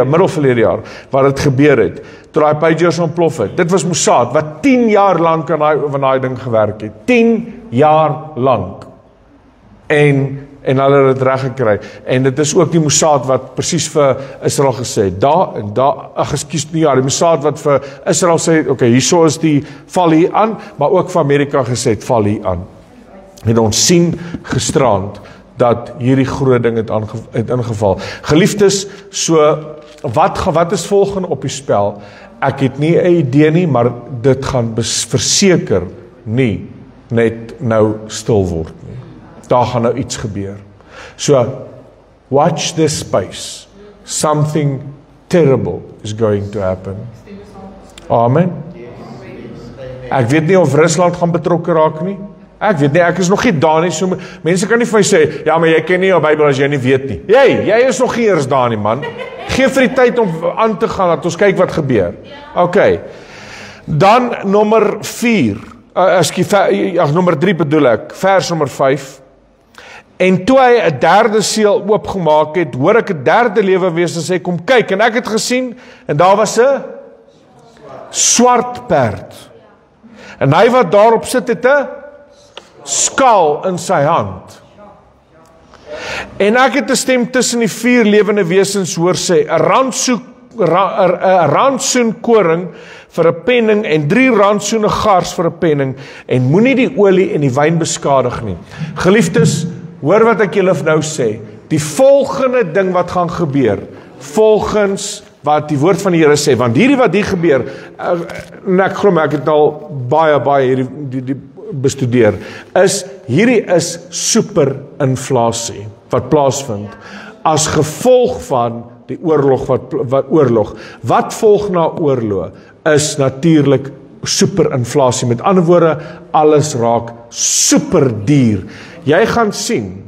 middelverlede jaar waar dit gebeur het. Toe daai pagers ontplof het. Dit was Mossad wat 10 jaar lank aan daai ding gewerk het. 10 jaar lank. En hulle het dit reg gekry. En dit is ook die Mossad wat presies vir Israel gesê het. Die Mossad wat vir Israel sê, okay, hierso is die val hier aan, maar ook vir Amerika gesê het, val hier aan. En ons sien gisterand dat hierdie groot ding het ingeval. Geliefdes, so wat is volgende op die spel? Ek het nie 'n idee nie, maar dit gaan verseker nie net nou stil word nie. Daar gaan nou iets gebeur. So, watch this space. Something terrible is going to happen. Amen. Ek weet nie of Rusland gaan betrokke raak nie. Ek weet nie, ek is nog nie daar nie, so mense kan nie vir my sê, ja, maar jy ken nie jou Bybel as jy nie weet nie. Jy is nog nie eers daar nie, man. Geef vir die tyd om aan te gaan, dat ons kyk wat gebeur. OK. Dan nommer 4, nommer 3 bedoel ek, vers nommer 5. En toe hy 'n derde seël oopgemaak het, hoor ek 'n derde lewewese sê, kom kyk, en ek het gesien, en daar was 'n swart perd. En hy wat daarop sit het 'n skaal in sy hand. En ek het 'n stem tussen die 4 lewende wesens hoor sê, 'n rantsoen koring vir 'n penning en 3 rantsoene gars vir 'n penning, en moenie die olie en die wyn beskadig nie. Geliefdes, hoor wat ek julle nou sê, die volgende ding wat gaan gebeur, volgens wat die woord van die Here sê, want hierdie wat hier gebeur, en ek glo ek het al baie hierdie bestudeer, hierdie is superinflasie wat plaasvind, as gevolg van die oorlog, wat volg na oorlog, is natuurlik superinflasie, met ander woorde, alles raak superduur. Jy gaan sien,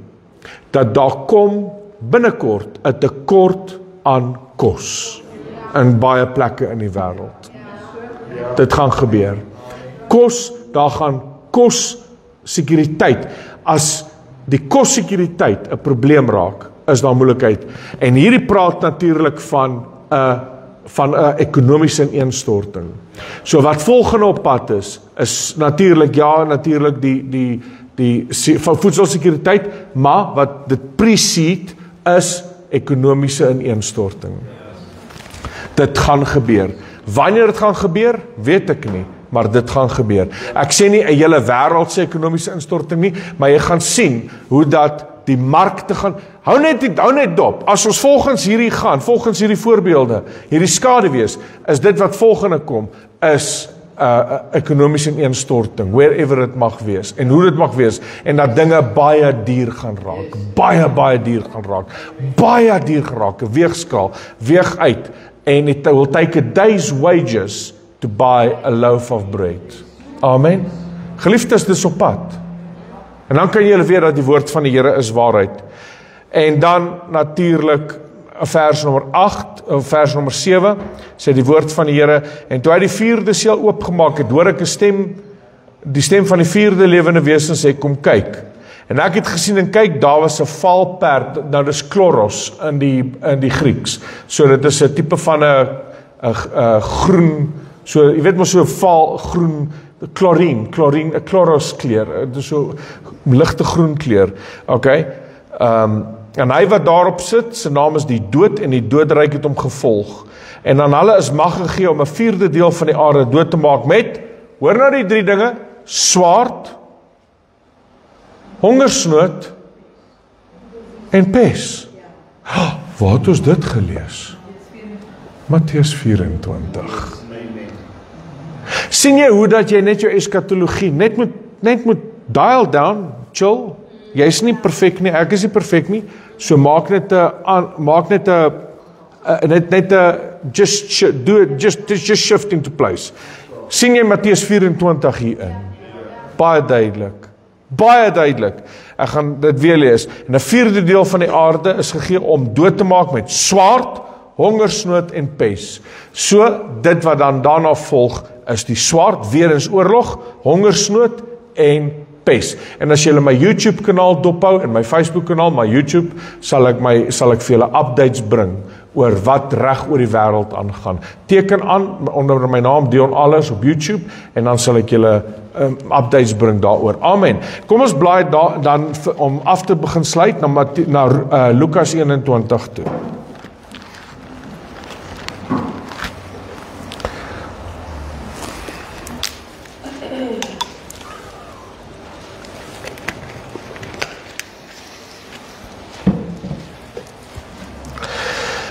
dat daar kom binnekort 'n tekort aan kos, in baie plekke in die wêreld. Dit gaan gebeur. Daar gaan kossekuriteit, as die kossekuriteit 'n probleem raak, is daar moeilikheid. En hierdie praat natuurlik van 'n ekonomiese ineenstorting. So wat volgende op pad is natuurlik die voedselsekuriteit, maar wat dit precede is ekonomiese ineenstorting. Dit gaan gebeur. Wanneer dit gaan gebeur, weet ek nie, maar dit gaan gebeur. Ek sê nie 'n hele wêreldse ekonomiese instorting nie, maar jy gaan sien hoe dat die markte gaan, hou net dop, as ons volgens hierdie voorbeelde, hierdie skaduwees, is dit wat volgende kom, is ekonomiese ineenstorting, wherever it mag wees, en hoe dit mag wees, en dat dinge baie duur gaan raak, baie duur gaan raak, 'n weegskaal, weeg uit, and it will take a day's wages to buy a loaf of bread. Amen. Geliefdes, dis op pad. En dan kan julle weet dat die woord van die Here is waarheid. En dan natuurlik vers nommer 8, vers nommer 7, sê die woord van die Here, en toe hy die 4de seël oopgemaak het, hoor ek 'n stem, die stem van die 4de lewende wesen sê, kom kyk. En ek het gesien en kyk, daar was 'n valperd, nou dis kloros in die Grieks. So dit is 'n tipe van 'n groen, so jy weet mos so 'n val groen chlorine, 'n chloros kleur, dis so ligte groen kleur. Okay? En hy wat daarop sit, sy naam is die dood, en die doodryk het hom gevolg. En aan hulle is mag gegee om 'n 4de deel van die aarde dood te maak met, hoor nou die 3 dinge, swaard, hongersnood en pes. Waar het ons dit gelees? Matteus 24. Sien jy hoe dat jy net jou eskatologie net moet dial down, chill. Jy is nie perfek nie, ek is nie perfek nie. So maak net just shift into place. Sien jy Matteus 24 hierin? Baie duidelik. Ek gaan dit weer lees. En 'n 4de deel van die aarde is gegee om dood te maak met swaard, hongersnood en pes. So dit wat dan daarna volg is die swaard, weer eens oorlog, hongersnood en pes. En as jy my YouTube kanaal dophou en my Facebook kanaal, my YouTube, sal ek vir julle updates bring oor wat reg oor die wêreld aangaan. Teken aan onder my naam Dion Allers op YouTube en dan sal ek julle updates bring daaroor. Amen. Kom ons blaai dan om af te begin sluit na Lukas 21 toe.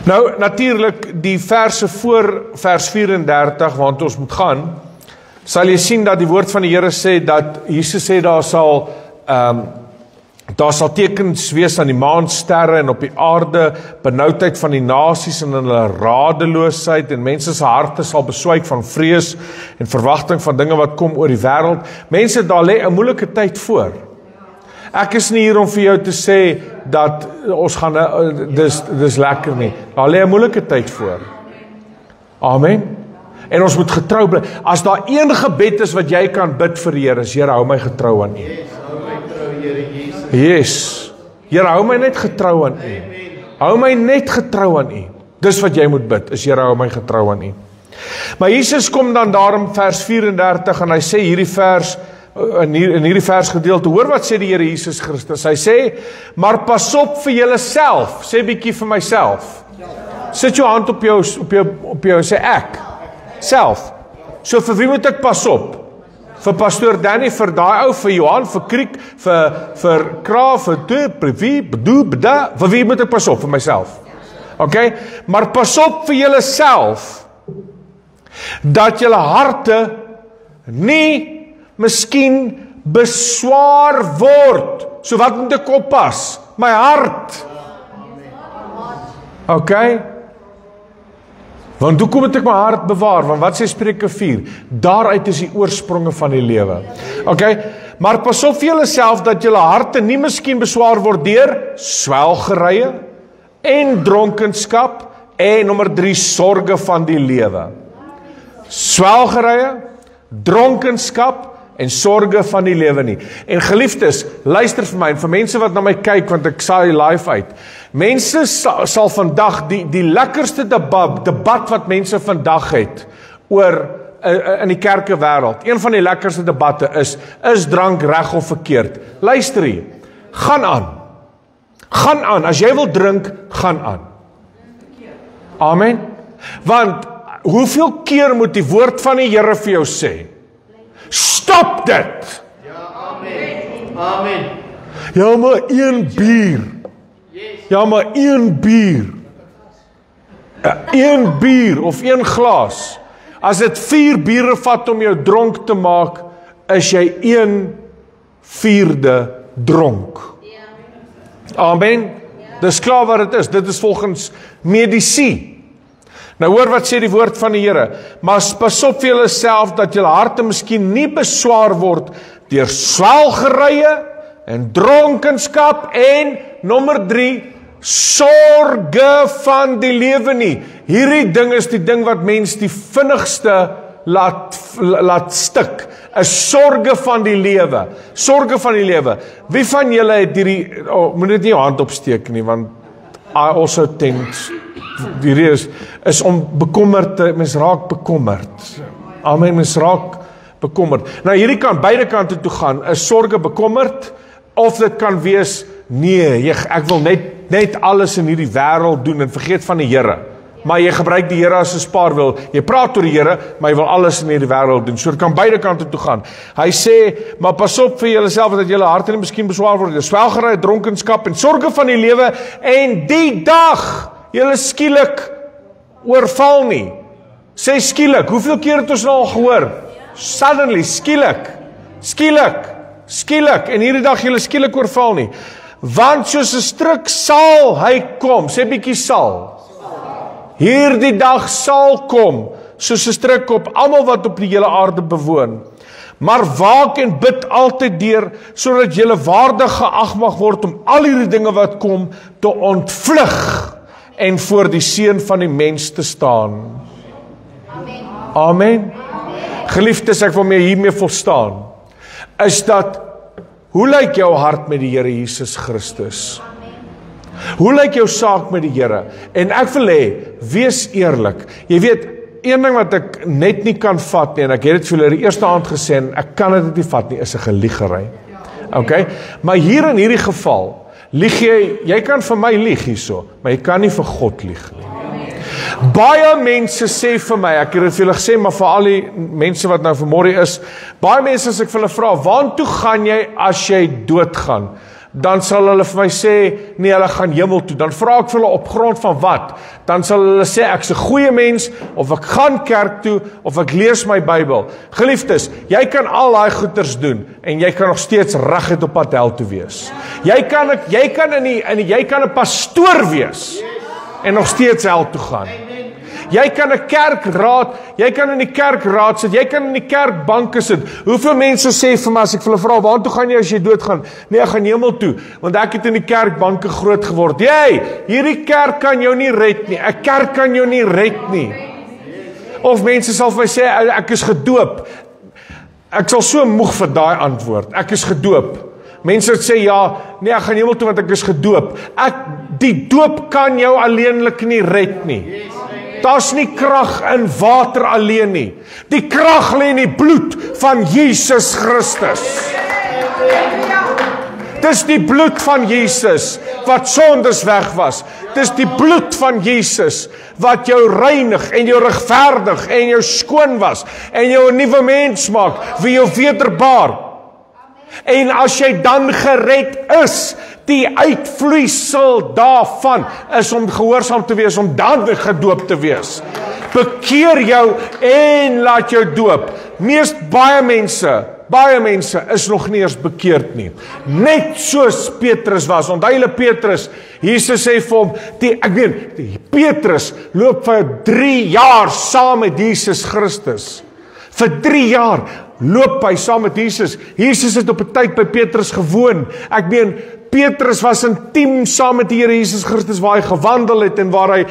Nou, natuurlik, die verse voor vers 34, want ons moet gaan, sal jy sien dat die woord van die Here sê, dat Jesus sê daar sal Daar sal tekens wees aan die maansterre en op die aarde, benoudheid van die nasies en hulle radeloosheid, en mense se harte sal beswyk van vrees en verwagting van dinge wat kom oor die wêreld. Mense, daar lê 'n moeilike tyd voor. Ek is nie hier om vir jou te sê dat ons gaan dis lekker nie. Daar lê 'n moeilike tyd voor. Amen. En ons moet getrou bly. As daar een gebed is wat jy kan bid vir die Here, is Here, hou my getrou aan U. Yes. Here, hou my net getrou aan U. Hou my net getrou aan U. Dis wat jy moet bid, is Here, hou my getrou aan U. Maar Jesus kom dan daarom vers 34 en hy sê hierdie vers in hierdie versgedeelte, hoor wat sê die Here Jesus Christus. Hy sê, maar pas op vir julle self. Sê bietjie vir myself. Sit jou hand op jou en sê ek. Self. So vir wie moet ek pas op? Vir pastoor Danny, vir daai ou, vir Johan, vir Kriek, vir Kraaf, vir wie moet ek pas op? Vir myself. Okay? Maar pas op vir julle self, dat julle harte nie miskien beswaar word. So wat moet ek oppas? My hart. Okay? Want hoe kom het ek my hart bewaar? Want wat sê Spreuke 4? Daaruit is die oorspronge van die lewe. Okay? Maar pas op vir julle self dat julle harte nie miskien beswaar word deur swelgerye en dronkenskap en nommer 3 sorge van die lewe. Swelgerye, dronkenskap en sorge van die lewe nie. En geliefdes, luister vir my en vir mense wat na my kyk, want ek saai live uit. Mense sal vandag die lekkerste debat wat mense vandag het oor in die kerke wêreld. Een van die lekkerste debatte is drank reg of verkeerd? Luister hier. Gaan aan. Gaan aan. As jy wil drink, gaan aan. Amen. Want hoeveel keer moet die woord van die Here vir jou sê? Stop dit! Ja, amen. Amen. Ja, maar 1 bier. Ja, maar 1 bier. 1 bier of 1 glas. As dit 4 biere vat om jou dronk te maak, is jy 1/4 dronk. Amen. Dis klaar wat dit is. Dit is volgens medisyne. Nou hoor wat sê die woord van die Here. Maar pas op vir julle self dat julle harte miskien nie beswaar word deur swelgerye en dronkenskap en nommer 3 sorge van die lewe nie. Hierdie ding is die ding wat mens die vinnigste laat stik. 'n sorge van die lewe. Sorge van die lewe. Wie van julle het hierdie moet net nie jou hand opsteek nie, want I also tend die rede is om bekommerd, mens raak bekommerd. Amen, mens raak bekommerd. Nou hierdie kan beide kante toe gaan, is sorge bekommerd, of dit kan wees, nee, ek wil net alles in hierdie wêreld doen en vergeet van die Here. Maar jy gebruik die Here as 'n spaarwiel. Jy praat oor die Here, maar jy wil alles in hierdie wêreld doen. So dit kan beide kante toe gaan. Hy sê, maar pas op vir julleself dat julle harte nie miskien beswaar word deur swelgerye, dronkenskap en sorge van die lewe en die dag julle skielik oorval nie. Sê skielik, hoeveel keer het ons nou al gehoor? Suddenly, skielik, en hierdie dag julle skielik oorval nie. Want soos 'n struik sal hy kom, sê bietjie sal. Hierdie dag sal kom, soos 'n struik op almal wat op die hele aarde bewoon. Maar waak en bid altyd deur, sodat julle waardig geag mag word om al hierdie dinge wat kom, te ontvlug en voor die seun van die mens te staan. Amen. Geliefdes, ek wil hiermee volstaan, is dat, hoe lyk jou hart met die Here Jesus Christus? Hoe lyk jou saak met die Here? En ek wil hê, wees eerlik. Jy weet, een ding wat ek net nie kan vat nie, en ek het dit vir julle die eerste aand gesê, en ek kan dit nie vat nie, is 'n geliegery. Okay? Maar hier in hierdie geval, lieg jy kan vir my lieg hierso, maar jy kan nie vir God lieg nie. Baie mense sê vir my, ek het dit vir julle gesê, maar vir al die mense wat nou vanmôre is, baie mense as ek vir hulle vra, waartoe gaan jy as jy doodgaan? dan sal hulle vir my sê, nee, hulle gaan hemel toe. Dan vra ek vir hulle op grond van wat? Dan sal hulle sê, ek's 'n goeie mens, of ek gaan kerk toe, of ek lees my Bybel. Geliefdes, jy kan al daai goeders doen, en jy kan nog steeds reguit op pad hel toe wees. Jy kan 'n pastoor wees, en nog steeds hel toe gaan. Jy kan 'n kerkraad, jy kan in die kerkraad sit, jy kan in die kerkbanke sit. Hoeveel mense sê vir my, as ek vir hulle vra, waartoe gaan jy as jy doodgaan? Nee, ek gaan hemel toe, want ek het in die kerkbanke groot geword. Hierdie kerk kan jou nie red nie, 'n kerk kan jou nie red nie. Of mense sal vir my sê, ek is gedoop. Ek sal so moeg vir daai antwoord, ek is gedoop. Mense sê, nee, ek gaan hemel toe, want ek is gedoop. Die doop kan jou alleenlik nie red nie. Daar's nie krag in water alleen nie. Die krag lê in die bloed van Jesus Christus. Dis die bloed van Jesus wat sondes weg was. Dis die bloed van Jesus wat jou reinig en jou regverdig en jou skoon was en jou 'n nuwe mens maak, wie jou wederbaar. En as jy dan gered is, die uitvloeisel daarvan is om gehoorsaam te wees, om dan gedoop te wees. Bekeer jou en laat jou doop. Baie mense is nog nie eens bekeerd nie. Net soos Petrus was. Onthou julle Petrus, Jesus sê vir hom, Petrus loop vir 3 jaar saam met Jesus Christus. Vir 3 jaar loop hy saam met Jesus. Jesus het op 'n tyd by Petrus gewoon. Petrus was intiem saam met die Here Jesus Christus, waar hy gewandel het en waar hy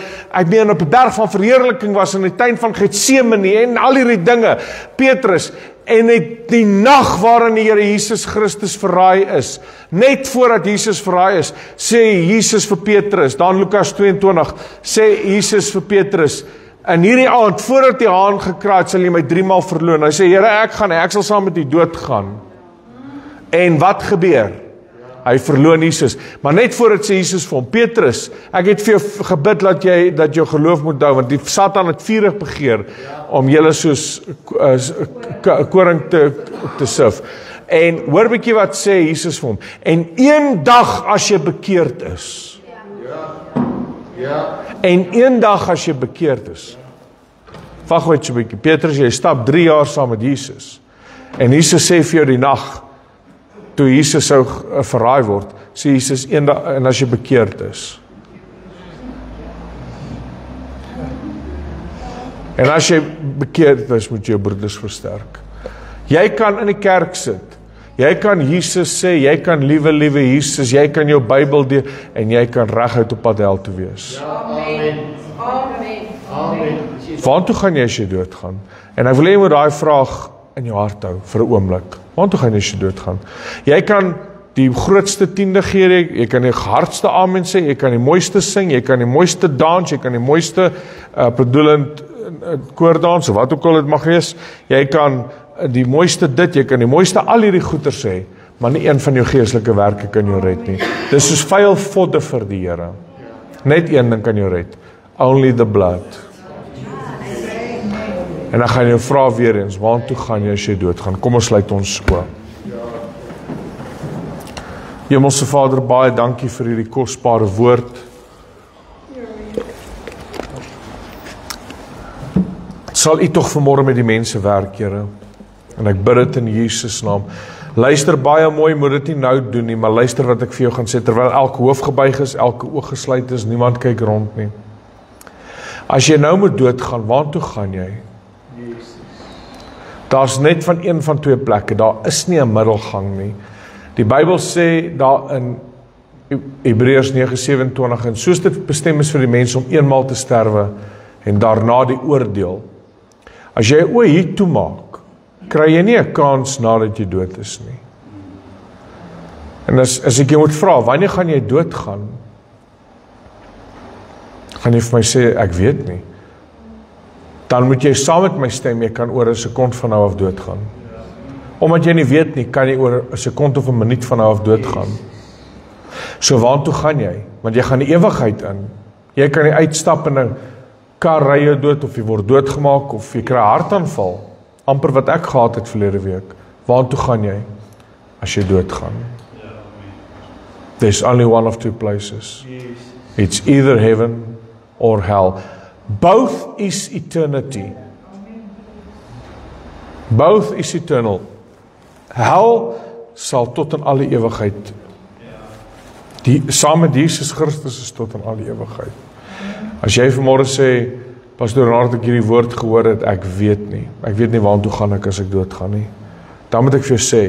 op 'n berg van verheerliking was in die tuin van Getsemane en al hierdie dinge. Petrus, en die nag waarin die Here Jesus Christus verraai is, net voordat Jesus verraai is, sê Jesus vir Petrus, dan Lukas 22, sê Jesus vir Petrus, in hierdie aand, voordat die haan gekraai het, sal jy my 3 maal verloon. Hy sê, Here, ek sal saam met u dood gaan. En wat gebeur? Hy verloon Jesus. Maar net voordat sê Jesus vir hom, Petrus, ek het vir jou gebid dat jou geloof moet hou, want die Satan het vurig begeer om julle soos koring te sif. En hoor bietjie wat sê Jesus vir hom, en een dag as jy bekeerd is, en een dag as jy bekeerd is, wag net so 'n bietjie, Petrus, jy stap 3 jaar saam met Jesus, en Jesus sê vir jou die nag, toe Jesus sou verraai word, sê Jesus, een dag, en as jy bekeerd is. En as jy bekeerd is, moet jy jou broeders versterk. Jy kan in die kerk sit, jy kan Jesus sê, jy kan liewe Jesus, jy kan jou Bybel deel, en jy kan reguit op pad hel toe wees. Amen. Amen. Waartoe gaan jy as jy doodgaan? En ek wil hê jy moet daai vraag in jou hart hou, vir 'n oomblik. Waartoe gaan jy as jy doodgaan? Jy kan die grootste 10de gee, jy kan die hardste amen sê, jy kan die mooiste sing, jy kan die mooiste dans, jy kan die mooiste bedoelend koordans, of wat ook al dit mag wees, jy kan die mooiste dit, jy kan die mooiste al hierdie goeie sê, maar nie een van jou geestelike werke kan jou red nie. Dis soos vuil vodde vir die Here. Net een ding kan jou red. Only the blood. En dan gaan jy vra weer eens, waartoe gaan jy as jy doodgaan? Kom ons sluit ons oë. Hemelse Vader, baie dankie vir hierdie kosbare woord. Sal U tog vanmôre met die mense werk, Here. En ek bid dit in Jesus naam. Luister baie mooi, moet dit nie nou doen nie, maar luister wat ek vir jou gaan sê, terwyl elke hoof gebuig is, elke oog gesluit is, niemand kyk rond nie. As jy nou moet doodgaan, waartoe gaan jy? Daar's net van een van 2 plekke, daar is nie 'n middelgang nie. Die Bybel sê daar in Hebreërs 9:27, en soos dit bestem is vir die mens om eenmaal te sterwe, en daarna die oordeel. As jy oë hier toemaak, kry jy nie 'n kans nadat jy dood is nie. En as ek jou moet vra, wanneer gaan jy doodgaan? Gaan jy vir my sê, ek weet nie. Dan moet jy saam met my stem, jy kan oor 'n sekond van nou af doodgaan. Omdat jy nie weet nie, kan jy oor 'n sekond of 'n minuut van nou af doodgaan. So waartoe gaan jy? Want jy gaan die ewigheid in. Jy kan nie uitstap in 'n kar ry jou dood, of jy word doodgemaak, of jy kry 'n hartaanval. Amper wat ek gehad het verlede week. Waartoe gaan jy as jy doodgaan? There's only one of two places. It's either heaven or hell. Both is eternity. Both is eternal. Hel sal tot in alle ewigheid. Saam met Jesus Christus is tot in alle ewigheid. As jy vanmôre sê, Pastor Renard, ek hierdie woord gehoor het, ek weet nie waartoe gaan ek as ek doodgaan nie. Dan moet ek vir jou sê,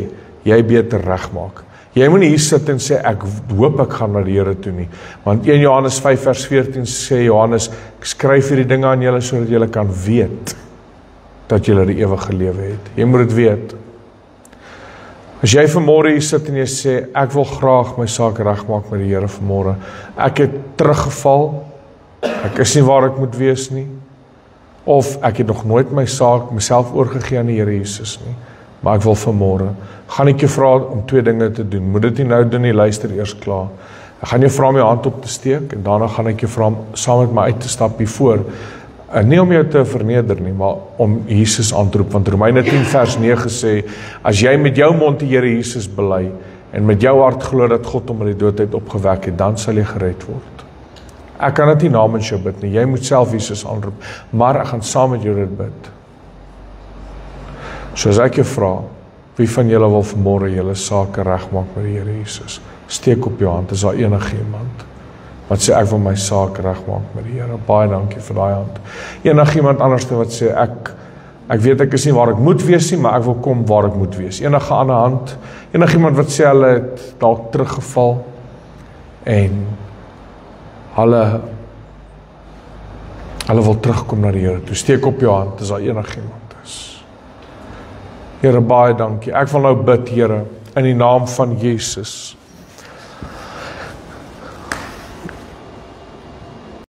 jy beter regmaak. Jy moet nie hier sit en sê, ek hoop ek gaan na die Here toe nie. Want 1 Johannes 5 vers 14 sê Johannes, ek skryf hierdie dinge aan julle sodat julle kan weet dat julle die ewige lewe het. Jy moet dit weet. As jy vanmôre hier sit en jy sê, ek wil graag my saak regmaak met die Here vanmôre. Ek het teruggeval. Ek is nie waar ek moet wees nie. Of ek het nog nooit myself oorgegee aan die Here Jesus nie. Maar ek wil vanmôre, gaan ek jou vra om 2 dinge te doen. Moet dit nie nou doen nie, luister eers klaar. Ek gaan jou vra om jou hand op te steek en daarna gaan ek jou vra om saam met my uit te stap hiervoor. Nie om jou te verneder nie, maar om Jesus aan te roep. Want Romeine 10 vers 9 sê, as jy met jou mond die Here Jesus bely en met jou hart glo dat God hom uit die dood uit opgewek het, dan sal jy gered word. Ek kan dit nie namens jou bid nie, jy moet self Jesus aanroep, maar ek gaan saam met jou dit bid. So as ek jou vra, wie van julle wil vanmôre julle sake regmaak met die Here Jesus? Steek op jou hand, is daar enigiemand wat sê ek wil my saak regmaak met die Here? Baie dankie vir daai hand. Enigiemand anders wat sê ek weet ek is nie waar ek moet wees nie, maar ek wil kom waar ek moet wees. Enige ander hand, enigiemand wat sê hulle het dalk teruggeval en hulle wil terugkom na die Here toe. Steek op jou hand, as daar enigiemand is. Here, baie dankie. Ek wil nou bid, Here, in die naam van Jesus.